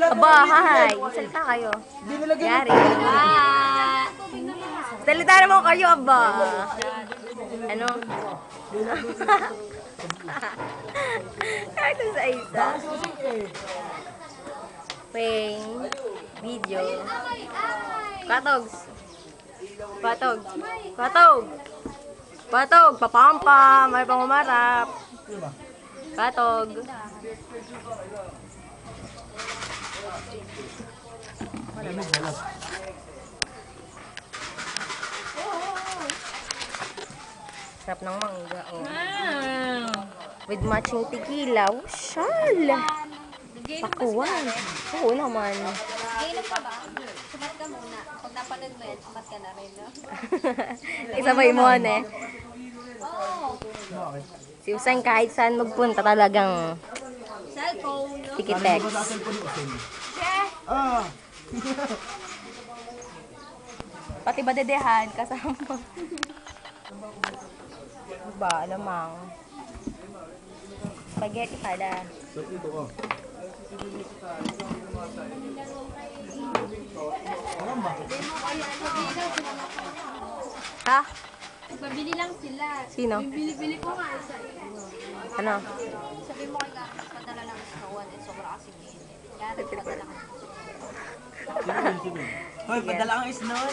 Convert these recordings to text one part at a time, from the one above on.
Aba, hi. Salita kayo. Yari. Salita naman kayo, aba. Ano? Kahit sa isa. Peng. Video. Katogs. Patog. Patog. Patog. Papampa. May pangumarap. Patog. Sarap ng mangga. Oh. With matching tequila. Oh, syal. Pakuwan. Oo naman. Gainom ka ba? Sumat ka muna. Pag napanood mo yan, sumat ka na rin, no? Isabay mo, eh. Oo. Si Usain kahit saan magpunta talagang Cellphone, no? tikitek. Pati ba dedehan kasama? Ba, alamang. Spaghetti pala. Ha? Pabili lang sila. Sino? Bili-bili ko nga isa. Ano? Sabi mo kay Gatas, padala lang sa kawan. Eh, sobra kasi mainit. Kaya padala ka. Hoy, padala ang isnon.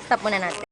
Stop muna natin.